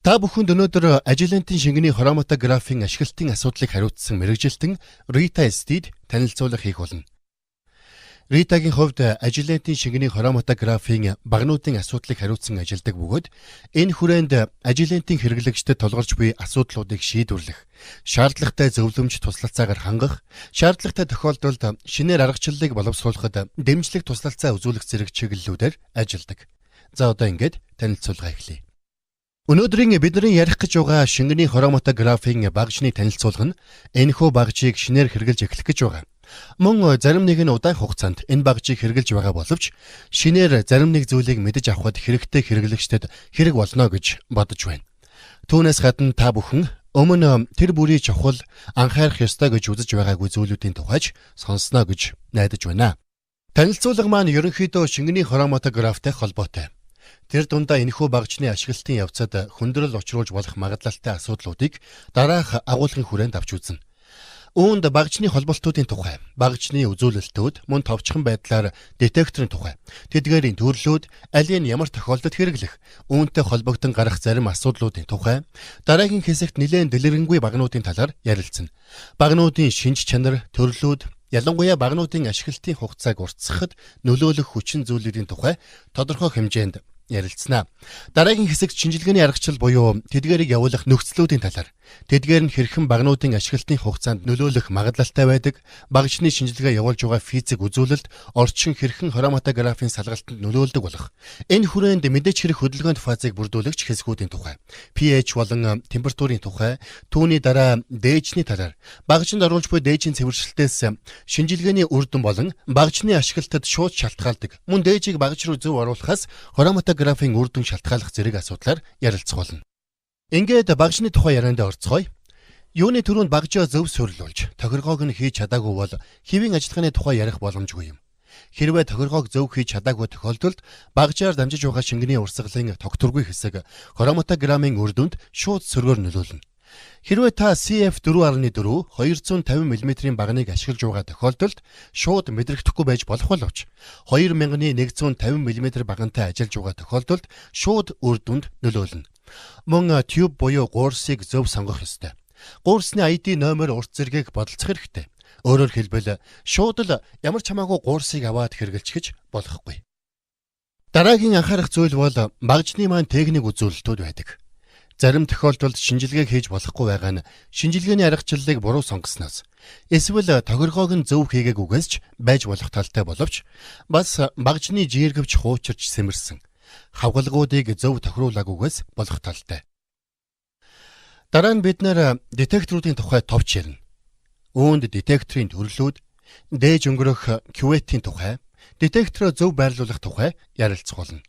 Та бүхэнд өнөөдөр ажилентийн шингэний хроматог графийн ашиглалтын асуудлыг хариуцсан мэргэжилтэн Рита Стид танилцуулга хийх болно. Ритагийн хувьд ажилентийн шингэний хроматог графийн багнуудын асуудлыг хариуцсан ажилдаг бөгөөд энэ хүрээнд ажилентийн хэрэглэгчдэд тулгарч буй асуудлуудыг шийдвэрлэх, шаардлагатай зөвлөмж туслалцаагаар хангах, шаардлагатай тохиолдолд шинээр аргачлалыг боловсруулахад дэмжлэг туслалцаа үзүүлэх зэрэг чиглэлүүдээр ажилдаг. За одоо ингээд танилцуулга эхлэе. Өнөөдрийн бидний ярих гэж байгаа шингэний хроматог графийн багжны танилцуулга нь энэхүү багжийг шинээр хэрэглэж эхлэх гэж байгаа. Мөн зарим нэг нь удаан хугацаанд энэ багжийг хэрэглэж байгаа боловч шинээр зарим нэг зүйлийг мэдэж авахд хэрэгтэй хэрэглэгчдэд хэрэг болно гэж бодож байна. Түүнээс гадна та бүхэн өмнө тэр бүрий чухал анхаарах ёстой гэж үзэж байгаагүй зүйлүүдийн тухайч сонсноо гэж найдаж байна. Танилцуулга маань ерөнхийдөө шингэний хроматог графтай холбоотой. Тэр дундаа энэхүү багжны ашиглалтын явцад хүндрэл учруулж болох магадлалтай асуудлуудыг дараах агуулгын хүрээнд авч үзнэ. Үүнд багжны холболтуудын тухай, багжны үзүүлэлтүүд, мөн товчхон байдлаар детекторын тухай, тэдгээрийн төрлүүд, алийг ямар тохиолдолд хэрэглэх, үүнтэй холбогдсон гарах зарим асуудлуудын тухай, дараагийн хэсэгт нэлээд дэлгэрэнгүй багнуудын талаар ярилцсан. Багнуудын шинж чанар, төрлүүд, ялангуяа багнуудын ашиглалтын хугацааг уртсахад нөлөөлөх хүчин зүйлүүдийн тухай тодорхой хэмжээнд ярилцсанаа. Дараагийн хэсэгт шинжилгээний аргачлал буюу тэдгээрийг явуулах нөхцлүүдийн талаар, тэдгээр нь хэрхэн багнуудын ашиглалтын хугацаанд нөлөөлөх магадлалтай байдаг, багжны шинжилгээ явуулж байгаа физик үзүүлэлт, орчин хэрхэн хроматог графийн салгалтанд нөлөөлдөг болох. Энэ хүрээнд мэдээч хэрэг хөдөлгөөнд фазыг бүрдүүлэгч хэсгүүдийн тухай, pH болон температурын тухай, түүний дараа дээжний талаар, багжинд оруулж буй дээжийн цэвэршилтээс шинжилгээний үр дүн болон багжны ашиглалтад шууд шалтгаалдаг, мөн дээжийг багж руу зөв оруулахаас хроматог графийн үр дүн шалтгааллах зэрэг асуудлаар ярилцах болно. Ингээд багжны тухай яриандаа орцгоё. Юуны түрүүнд багжаа зөв суурилуулж, тохиргоог нь хийж чадаагүй бол хэвийн ажиллагааны тухай ярих боломжгүй юм. Хэрвээ тохиргоог зөв хийж чадаагүй тохиолдолд багжаар дамжиж байгаа шингэний урсгалын тогтворгүй хэсэг хроматог графийн үр дүнд шууд сөргөөр нөлөөлнө. Хэрвээ та CF4.4 250 мм-ийн багныг ашиглаж байгаа тохиолдолд шууд мэдрэгдэхгүй байж болох боловч 2150 мм багантай ажиллаж байгаа тохиолдолд шууд үр дүнд нөлөөлнө. Мөн тюб буюу гуурсыг зөв сонгох ёстой. Гуурсны ID номер урт зэргийг бодолцох хэрэгтэй. Өөрөөр хэлбэл шууд л ямар ч хамаагүй гуурсыг аваад хэрэглэчих болохгүй. Дараагийн анхаарах зүйл бол багжны маань техник үзүүлэлтүүд байдаг. Зарим тохиолдолд шинжилгээ хийж болохгүй байгаа нь шинжилгээний аргачлалыг буруу сонгосноос, эсвэл тохиргоог нь зөв хийгээгүйгээс ч байж болох талтай боловч бас багжны жииргэвч хуучирч сэмэрсэн, хавгалгуудыг зөв тохируулаагүйгээс болох талтай. Дараа нь бид нэр детекторуудын тухай товч ярина. Үүнд детекторын төрлүүд, дээж өнгөрөх кюветийн тухай, детектороо зөв байрлуулах тухай ярилцах болно.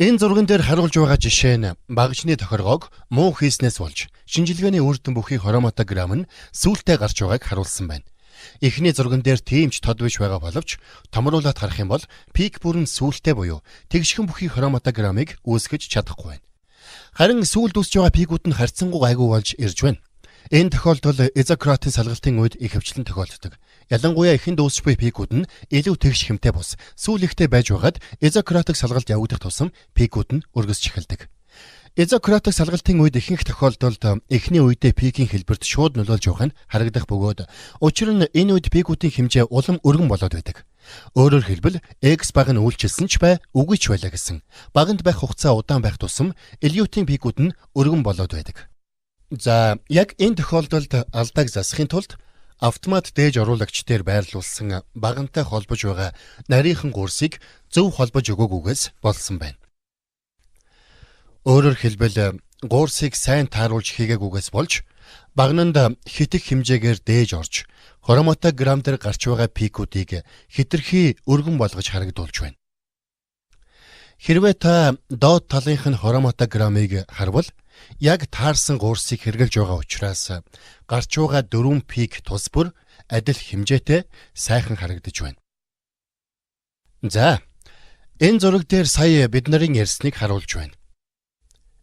Энэ зурган дээр харуулж байгаа жишээ нь багжны тохиргоог муу хийснээс болж шинжилгээний үр дүн бүхий хроматог граф нь сүүлдээ гарч байгааг харуулсан байна. Эхний зурган дээр тийм ч тод биш байгаа боловч томруулаад харах юм бол пик бүрэн сүүлдээ буюу тэгшхэн бүхий хроматог графыг үүсгэж чадахгүй байна. Харин сүүлд үүсэж байгаа пикүүд нь харьцангуй гайгүй болж ирж байна. Энэ тохиолдол изократын салгалтын үед их хвчлэн тохиолддог. Ялангуяа эхэнд үүсч буй пикүүд нь илүү тэгш хэмтэй бус сүүлэгтэй байж байгаад изократик салгалт явагдах тусам пикүүд нь өргөсч эхэлдэг. Изократик салгалтын үед ихэнх тохиолдолд эхний үедээ пикийн хэлбэрт шууд нөлөөлж байгаа нь харагдах бөгөөд учир нь энэ үед пикүүдийн хэмжээ улам өргөн болоод байдаг. Өөрөөр хэлбэл X баг нь үйлчилсэн ч бай, үгүй ч байлаа гэсэн. Баганд байх хугацаа удаан байх тусам элеютийн пикүүд нь өргөн болоод байдаг. За, яг энэ тохиолдолд алдааг засахын тулд автомат дээж оруулагч дээр байрлуулсан багантай холбож байгаа нарийнхан гуурсыг зөв холбож өгөөгүйгээс болсон байна. Өөрөөр хэлбэл гуурсыг сайн тааруулж хийгээгүйгээс болж багнанд хитэх хэмжээгээр дээж орж хроматог граф дээр гарч байгаа пикүүдийг хэтэрхий өргөн болгож харагдуулж байна. Хэрвээ та доод талынх нь хроматог графыг харвал яг таарсан гуурсыг хэрэглэж байгаа учраас гарч байгаа 4 пик тус бүр адил хэмжээтэй сайхан харагдаж байна. За, энэ зураг дээр сая бид нарын ярьсныг харуулж байна.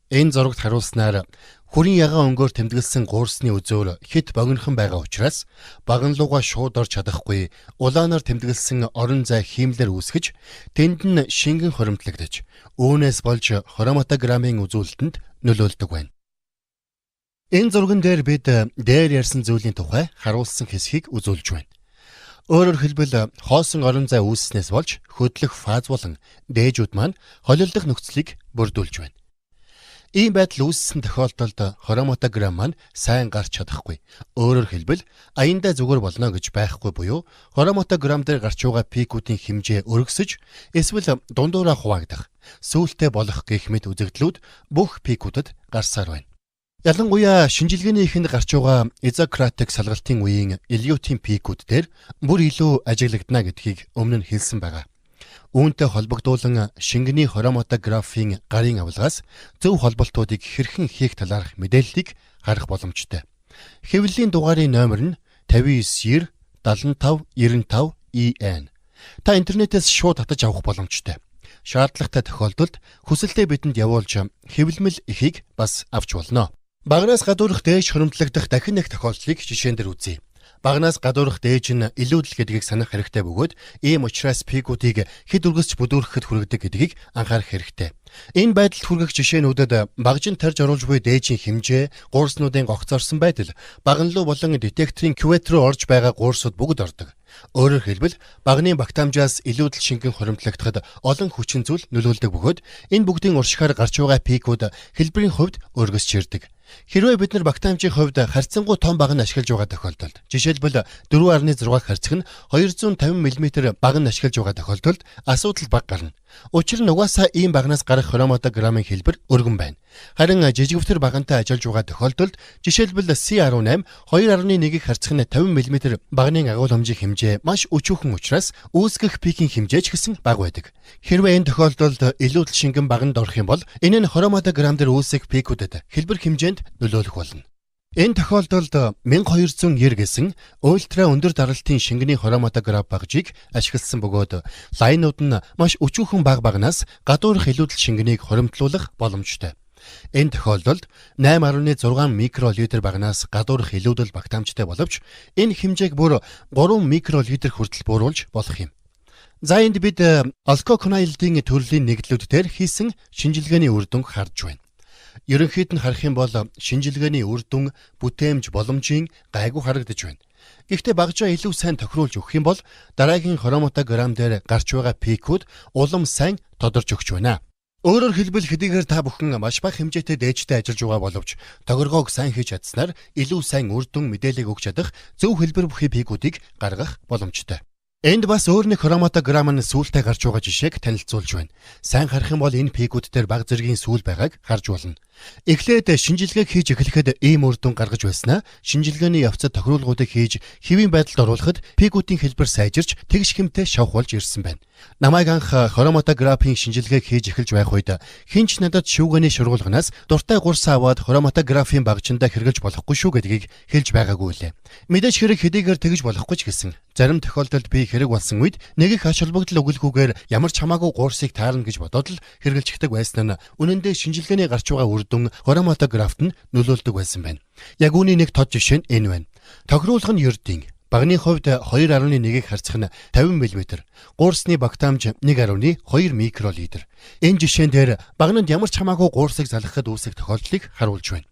Энэ зурагт харуулснаар хүрийн ягаан өнгөөр тэмдэглэсэн гуурсны үзүүр хит богинохон байгаа учраас баганлууга шууд орж чадахгүй улаанаар тэмдэглэсэн орон зай хиймлэр үүсгэж тэнд нь шингэн хоримтлагдаж үүнээс болж хроматог графийн үзүүлэлтэнд нөлөөлдөг байна. Энэ зурган дээр бид дээр ярьсан зүйлийн тухай харуулсан хэсгийг үзүүлж байна. Өөрөөр хэлбэл хоосон орон зай үүснээс болж хөдлөх фаз болон дээжүүд маань холилдох нөхцөлийг бүрдүүлж байна. Ийм байдал үүссэн тохиолдолд хроматограмм маань сайн гарч чадахгүй. Өөрөөр хэлбэл аяндаа зүгээр болно гэж байхгүй буюу хроматограмм дээр гарч байгаа пикүүдийн хэмжээ өргөсөж эсвэл дундуураа хуваагдах, сүүлдээ болох гэх мэт үзэгдлүүд бүх пикүүдэд гарсаар байна. Ялангуяа шинжилгээний эхэнд гарч байгаа изократик салгалтын үеийн элеутийн пикүүд дээр бүр илүү ажиглагдана гэдгийг өмнө нь хэлсэн байгаа. Үүнтэй холбогдуулан шингэний хроматографийн гарын авилгаас зөв холболтуудыг хэрхэн хийх талаарх мэдээллийг харах боломжтой. Хэвлэлийн дугаарын номер нь 59 75 95 EN. Та интернетээс шууд татаж авах боломжтой. Шаардлагатай тохиолдолд хүсэлтээ бидэнд явуулж хэвлэмэл эхийг бас авч болно. Багнаас гадуурх дээж хөрөмтлөгдөх дахин нэг тохиолдлыг жишээн дээр үзье. Багнаас гадуурх дээж нь илүүдэл гэдгийг санах хэрэгтэй бөгөөд ийм учраас пикүүдийг хэд үргэлж бүдүүрхэхэд хүргэдэг гэдгийг анхаарах хэрэгтэй. Энэ байдалд хүргэх жишээнүүдэд багжин тарж оруулж буй дээжийн хэмжээ, гуурснуудын гогцорсон байдал, баганлуу болон детекторын кювет рүү орж байгаа гуурсууд бүгд ордог. Өөрөөр хэлбэл багны багтаамжаас илүүдэл шингэн хоримтлагдахад олон хүчин зүйл нөлөөлдөг бөгөөд энэ бүгдийн уршихаар гарч байгаа пикүүд хэлбэрийн хувьд өргөсч ирдэг. Хэрвээ бид нар багтаамжийн хувьд харьцангуй том баг нь ашиглаж байгаа тохиолдолд, жишээлбэл 4.6 харьцаг нь 250 мм баг нь ашиглаж байгаа тохиолдолд асуудал баг гарна. Учир нь угаасаа ийм багнаас гарах хроматограммын хэлбэр өргөн байна. Харин жижигвтер багантай ажиллаж байгаа тохиолдолд жишээлбэл C18 2.1-ийг харьцах нь 50 мм багны агуулмжийн хэмжээ маш өчүүхэн учраас үүсгэх пикийн хэмжээ ч гэсэн бага байдаг. Хэрвээ энэ тохиолдолд илүүдэл шингэн баганд орох юм бол энэ нь хроматограмм дээр үүсэх пикүүдэд хэлбэр хэмжээнд нөлөөлөх болно. Энэ тохиолдолд 1290 гэсэн ультра өндөр даралтын шингэний хроматограф багжийг ашигласан бөгөөд лайнууд нь маш өчүүхэн багнаас гадуурх илүүдэл шингэнийг хоримтлуулах боломжтой. Энэ тохиолдолд 8.6 микролитр багнаас гадуурх илүүдэл багтаамжтай боловч энэ хэмжээг бүр 3 микролитр хүртэл бууруулж болох юм. За энд бид алкоконайлдын төрлийн нэгдлүүд дээр хийсэн шинжилгээний үр дүнг харж байна. Ерөнхийд нь харах юм бол шинжилгээний үр дүн бүтээмж боломжийн гайгүй харагдаж байна. Гэхдээ багжаа илүү сайн тохируулж өгөх юм бол дараагийн хроматограмм дээр гарч байгаа пикүүд улам сайн тодорч өгч байна. Өөрөөр хэлбэл хэдийгээр та бүхэн маш бага хэмжээтэй дээжтэй ажиллаж байгаа боловч тохиргоог сайн хийж чадсанаар илүү сайн үр дүн мэдээлэл өгч чадах зөв хэлбэр бүхий пикүүдийг гаргах боломжтой. Энд бас өөр нэг хроматограмм нь сүүлдээ гарч байгаа жишээг танилцуулж байна. Сайн харах юм бол энэ пикүүд дээр бага зэргийн сүүл байгааг харж болно. Эхлээд шинжилгээг хийж эхлэхэд ийм үр дүн гаргаж байснаа шинжилгээний явцад тохируулгуудыг хийж хэвийн байдалд оруулахад пикүүдийн хэлбэр сайжирч тэгш хэмтэй шавх болж ирсэн байна. Намайг анх хроматографийн шинжилгээг хийж эхэлж байх үед хинч надад шүүгээний шургуулганаас дуртай гурс аваад хроматографийн багжиндаа хэрэглэж болохгүй шүү гэдгийг хэлж байгаагүй лээ. Мэдээж хэрэг хэдийгээр тэгж болохгүй ч гэсэн зарим тохиолдолд би хэрэг болсон үед нэг их ач холбогдол өгүүлгүйгээр ямар ч хамаагүй гуурсыг таарна гэж бодоод л хэрэгжилждэг байсан нь үнэн дээр шинжилгээний гарч байгаа үр дүн хроматографт нь нөлөөлдөг байсан байна. Яг үүний нэг тод жишээ нь энэ байна. Тохируулга нь ердийн багны хувьд 2.1-ийг харьцах нь 50 мм, гуурсны багтаамж 1.2 микролитр. Энэ жишээн дээр багнанд ямар ч хамаагүй гуурсыг залгахад үүсэх тохиолдлыг харуулж байна.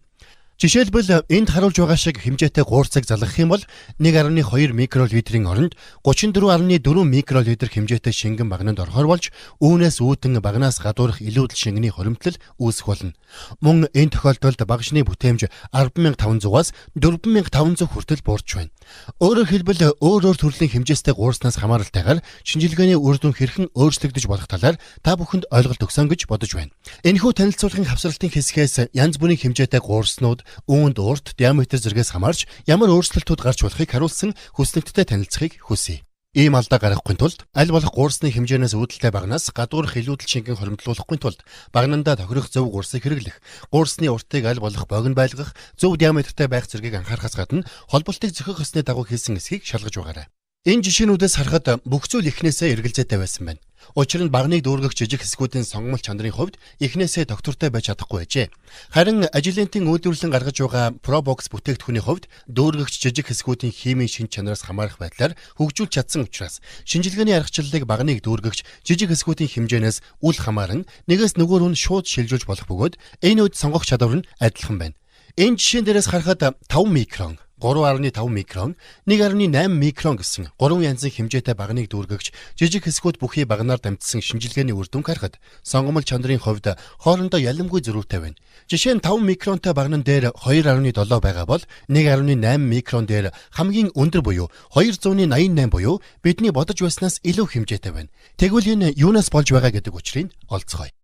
Жишээлбэл энд харуулж байгаа шиг хэмжээтэй гуурцыг залгах юм бол 1.2 микролитрийн оронд 34.4 микролитр хэмжээтэй шингэн багнанд орохоор болж үүнээс үүдэн багнаас гадуурх илүүдэл шингэний хоримтлал үүсэх болно. Мөн энэ тохиолдолд багшны бүтээмж 10,500-аас 4,500 хүртэл буурч байна. Өөрөөр хэлбэл өөр төрлийн хэмжээстэй гуурснаас хамааралтайгаар шинжилгээний үр дүн хэрхэн өөрчлөгдөж болох талаар та бүхэнд ойлголт өгсөн гэж бодож байна. Энэхүү танилцуулгын хавсралтын хэсгээс янз бүрийн хэмжээтэй гуурснууд үүнд урт диаметр зэргээс хамаарч ямар өөрчлөлтүүд гарч болохыг харуулсан хүснэгттэй танилцахыг хүсье. Ийм алдаа гаргахгүй тулд аль болох гуурсны хэмжээнээс үүдэлтэй багнаас гадуурх илүүдэл шингэн хоримтлуулахгүй тулд багнандаа тохирох зөв гуурсыг хэрэглэх, гуурсны уртыг аль болох богино байлгах, зөв диаметртэй байх зэргийг анхаарахаас гадна холболтыг зохиох ёсны дагуу хийсэн эсхийг шалгаж байгаарай. Энэ жишээнүүдээс харахад бүх зүйл эхнээсээ эргэлзээтэй байсан байна. Учир нь багныг дүүргэх жижиг хэсгүүдийн сонгомол чанарын хувьд эхнээсээ доктортой байж чадахгүй байжээ. Харин Agilent-ийн үйлдвэрлэн гаргаж байгаа ProBox бүтээгдэхүүний хувьд дүүргэгч жижиг хэсгүүдийн химийн шинж чанараас хамаарах байдлаар хөгжүүлж чадсан учраас шинжилгээний аргачлалыг багныг дүүргэгч жижиг хэсгүүдийн хэмжээнээс үл хамааран нэгээс нөгөө рүү шууд шилжүүлж болох бөгөөд энэ үед сонгох чадвар нь адилхан байна. Энэ жишээн дээрээс харахад 5 микрон 3.5 микрон, 1.8 микрон гэсэн 3 янзын хэмжээтэй багныг дүүргэгч жижиг хэсгүүд бүхий багнаар дамжсан шинжилгээний үр дүнг харахад сонгомол чанарын хувьд хоорондоо ялимгүй зөрүүтэй байна. Жишээ нь 5 микронтой багнан дээр 2.7 байгаа бол 1.8 микрон дээр хамгийн өндөр буюу 288 буюу бидний бодож байснаас илүү хэмжээтэй байна. Тэгвэл энэ юунаас болж байгаа гэдэг учрыг олцгоё.